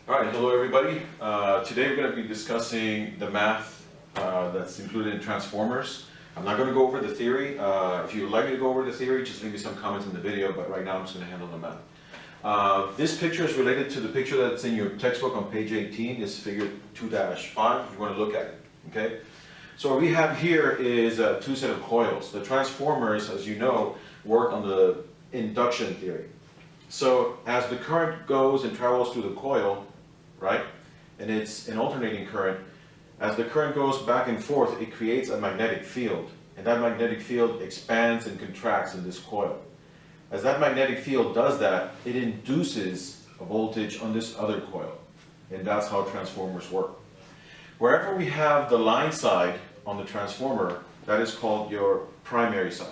All right, hello everybody. Today we're going to be discussing the math that's included in transformers. I'm not going to go over the theory. If you would like me to go over the theory, just leave me some comments in the video, but right now I'm just going to handle the math. This picture is related to the picture that's in your textbook on page 18. It's figure 2-5 if you want to look at it. Okay. So what we have here is two set of coils. The transformers, as you know, work on the induction theory. So as the current goes and travels through the coil, right, and it's an alternating current, as the current goes back and forth, it creates a magnetic field. And that magnetic field expands and contracts in this coil. As that magnetic field does that, it induces a voltage on this other coil. And that's how transformers work. Wherever we have the line side on the transformer, that is called your primary side.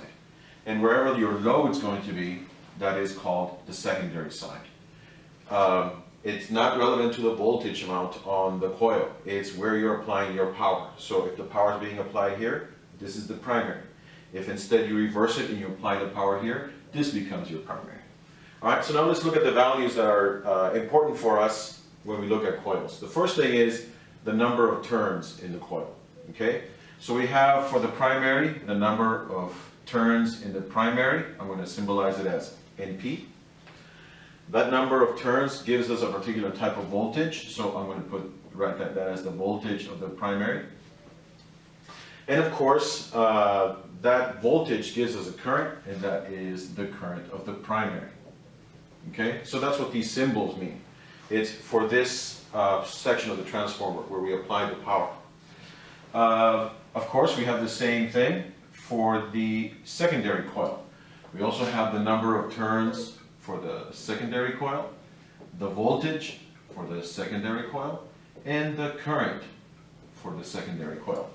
And wherever your load is going to be, that is called the secondary side. It's not relevant to the voltage amount on the coil. It's where you're applying your power. So if the power is being applied here, this is the primary. If instead you reverse it and you apply the power here, this becomes your primary. All right, so now let's look at the values that are important for us when we look at coils. The first thing is the number of turns in the coil. Okay, so we have for the primary the number of turns in the primary. I'm going to symbolize it as NP. That number of turns gives us a particular type of voltage, so I'm going to write that as the voltage of the primary. And of course, that voltage gives us a current, and that is the current of the primary. Okay, so that's what these symbols mean. It's for this section of the transformer where we apply the power. Of course, we have the same thing for the secondary coil. We also have the number of turns for the secondary coil, the voltage for the secondary coil, and the current for the secondary coil.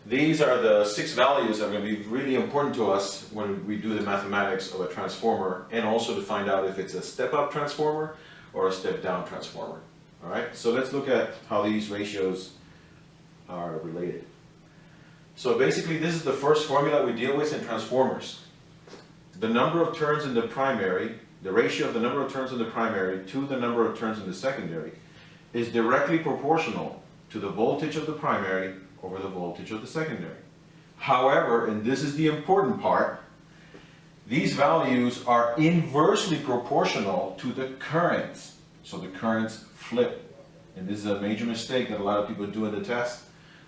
These are the 6 values that are going to be really important to us when we do the mathematics of a transformer, and also to find out if it's a step-up transformer or a step-down transformer. All right, so let's look at how these ratios are related. So basically, this is the first formula we deal with in transformers. The number of turns in the primary, the ratio of the number of turns in the primary to the number of turns in the secondary, is directly proportional to the voltage of the primary over the voltage of the secondary. However, and this is the important part, these values are inversely proportional to the currents. So the currents flip. And this is a major mistake that a lot of people do in the test.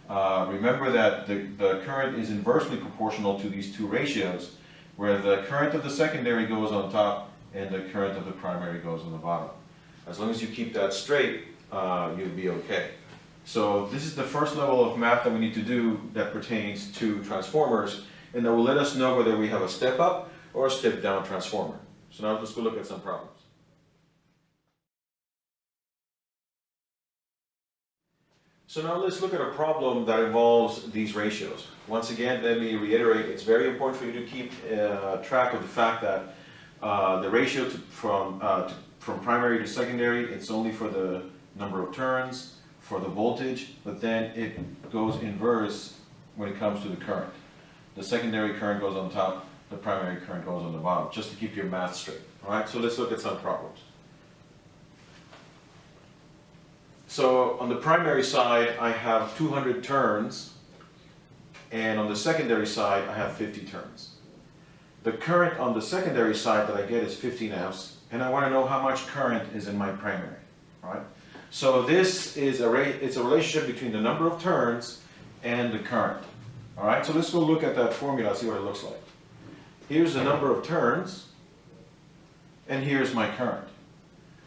Remember that the current is inversely proportional to these two ratios, where the current of the secondary goes on top and the current of the primary goes on the bottom. As long as you keep that straight, you'll be okay. So this is the first level of math that we need to do that pertains to transformers, and that will let us know whether we have a step-up or a step-down transformer. So now let's go look at some problems. So now let's look at a problem that involves these ratios. Once again, let me reiterate, it's very important for you to keep track of the fact that the ratio from primary to secondary, it's only for the number of turns, for the voltage, but then it goes inverse when it comes to the current. The secondary current goes on top, the primary current goes on the bottom, just to keep your math straight. All right, so let's look at some problems. So on the primary side, I have 200 turns, and on the secondary side, I have 50 turns. The current on the secondary side that I get is 15 amps, and I want to know how much current is in my primary. All right? So this is it's a relationship between the number of turns and the current. All right, so let's go look at that formula and see what it looks like. Here's the number of turns, and here's my current.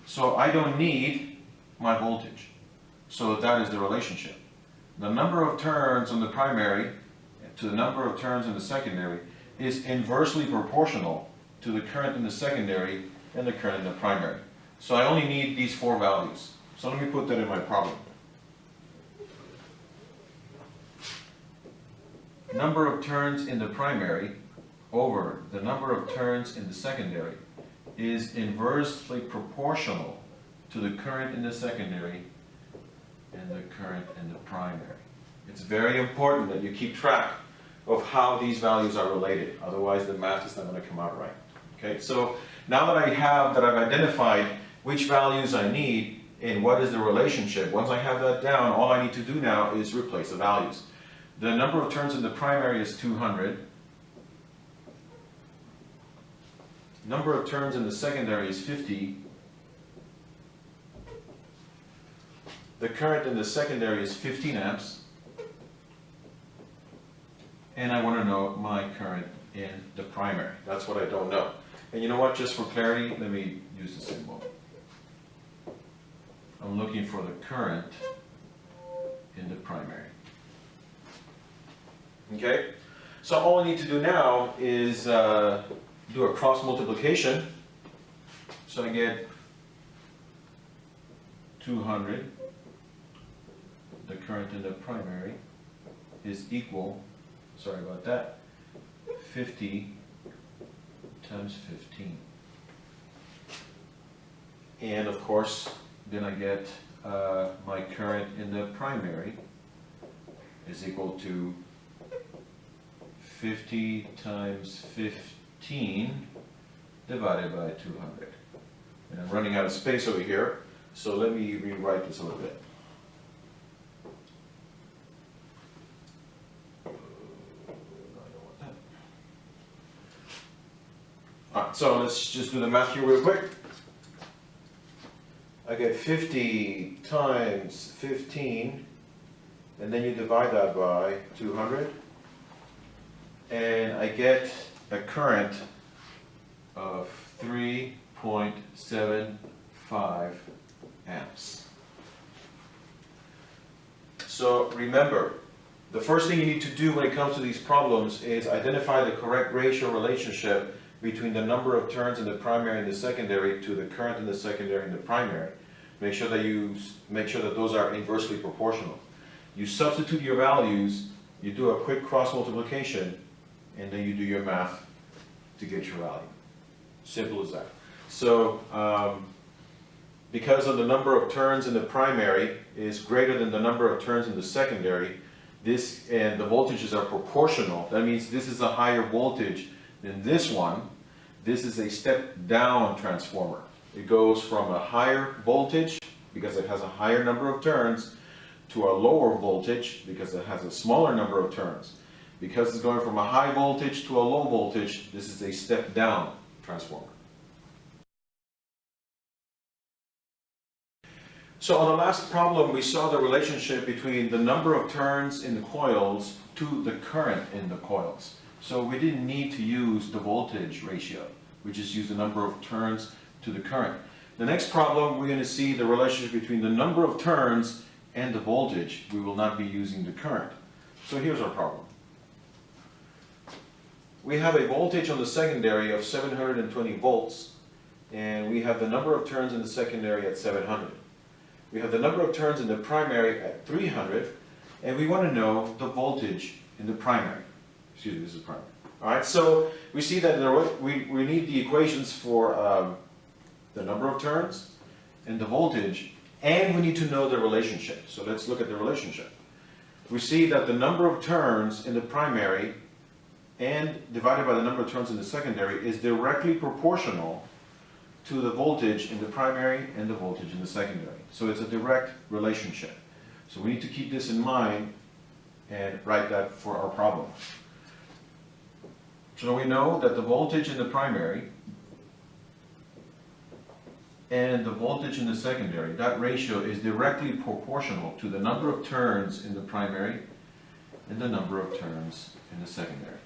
So I don't need my voltage. So that is the relationship. The number of turns on the primary to the number of turns in the secondary is inversely proportional to the current in the secondary and the current in the primary. So I only need these 4 values. So let me put that in my problem. Number of turns in the primary over the number of turns in the secondary is inversely proportional to the current in the secondary and the current in the primary. It's very important that you keep track of how these values are related. Otherwise, the math is not going to come out right. Okay, so now that I've identified which values I need, and what is the relationship. Once I have that down, all I need to do now is replace the values. The number of turns in the primary is 200. Number of turns in the secondary is 50. The current in the secondary is 15 amps. And I want to know my current in the primary. That's what I don't know. And you know what, just for clarity, let me use the symbol. I'm looking for the current in the primary. Okay? So all I need to do now is do a cross multiplication. So I get 200, the current in the primary, is equal, sorry about that, 50 times 15. And of course, then I get my current in the primary is equal to 50 times 15 divided by 200. And I'm running out of space over here, so let me rewrite this a little bit. Alright, so let's just do the math here real quick. I get 50 times 15, and then you divide that by 200, and I get a current of 3.75 amps. So remember, the first thing you need to do when it comes to these problems is identify the correct ratio relationship between the number of turns in the primary and the secondary to the current in the secondary and the primary. Make sure that those are inversely proportional. You substitute your values, you do a quick cross multiplication, and then you do your math to get your value. Simple as that. So because of the number of turns in the primary is greater than the number of turns in the secondary, and the voltages are proportional. That means this is a higher voltage than this one. This is a step down transformer. It goes from a higher voltage because it has a higher number of turns to a lower voltage because it has a smaller number of turns. Because it's going from a high voltage to a low voltage, this is a step down transformer. So on the last problem, we saw the relationship between the number of turns in the coils to the current in the coils. So we didn't need to use the voltage ratio. We just used the number of turns to the current. The next problem, we're going to see the relationship between the number of turns and the voltage. We will not be using the current. So here's our problem. We have a voltage on the secondary of 720 volts, and we have the number of turns in the secondary at 700. We have the number of turns in the primary at 300, and we want to know the voltage in the primary. Excuse me, this is primary. All right, so we see that we need the equations for the number of turns and the voltage, and we need to know the relationship. So let's look at the relationship. We see that the number of turns in the primary and divided by the number of turns in the secondary is directly proportional to the voltage in the primary and the voltage in the secondary. So it's a direct relationship. So we need to keep this in mind and write that for our problem. So we know that the voltage in the primary and the voltage in the secondary, that ratio is directly proportional to the number of turns in the primary and the number of turns in the secondary.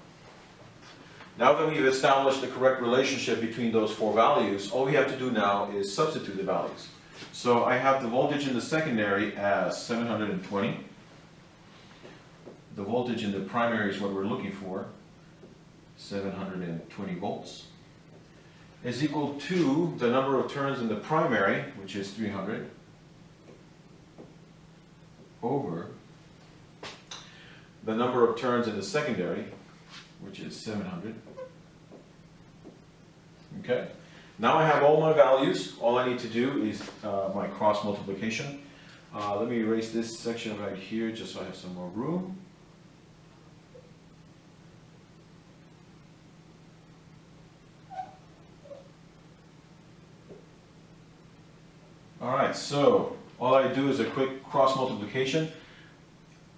Now that we've established the correct relationship between those four values, all we have to do now is substitute the values. So I have the voltage in the secondary as 720. The voltage in the primary is what we're looking for, 720 volts, is equal to the number of turns in the primary, which is 300, over the number of turns in the secondary, which is 700. Okay, now I have all my values. All I need to do is my cross multiplication. Let me erase this section right here just so I have some more room. Alright, so all I do is a quick cross multiplication.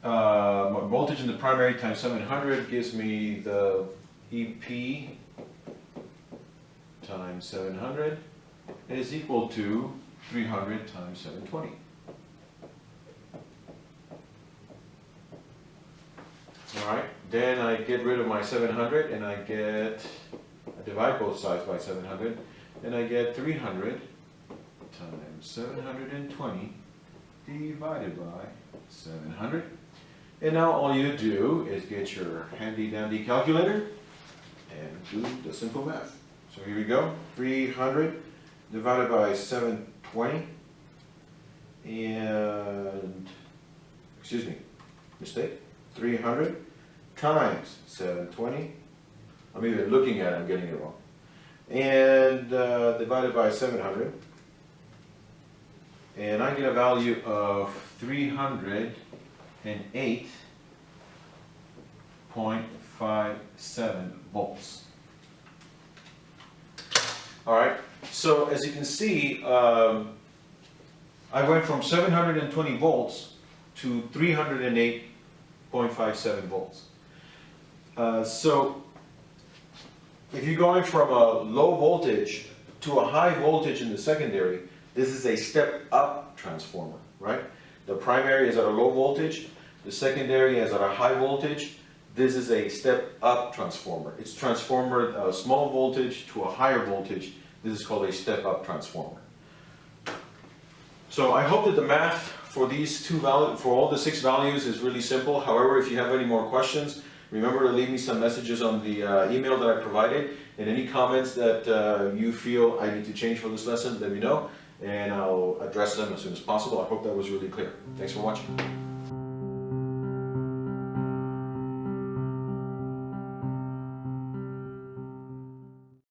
Voltage in the primary times 700 gives me the EP times 700 is equal to 300 times 720. Alright, then I get rid of my 700 and I divide both sides by 700 and I get 300 times 720 divided by 700. And now all you do is get your handy dandy calculator and do the simple math. So here we go, 300 divided by 720 and, excuse me, mistake, 300 times 720, I'm even looking at it, I'm getting it wrong, and divided by 700, and I get a value of 308.57 volts. Alright, so as you can see, I went from 720 volts to 308.57 volts. So if you're going from a low voltage to a high voltage in the secondary, this is a step up transformer, right? The primary is at a low voltage, the secondary is at a high voltage. This is a step up transformer. It's transformed a small voltage to a higher voltage. This is called a step up transformer. So I hope that the math for these two values, for all the 6 values, is really simple. However, if you have any more questions, remember to leave me some messages on the email that I provided, and any comments that you feel I need to change for this lesson, let me know, and I'll address them as soon as possible. I hope that was really clear. Thanks for watching.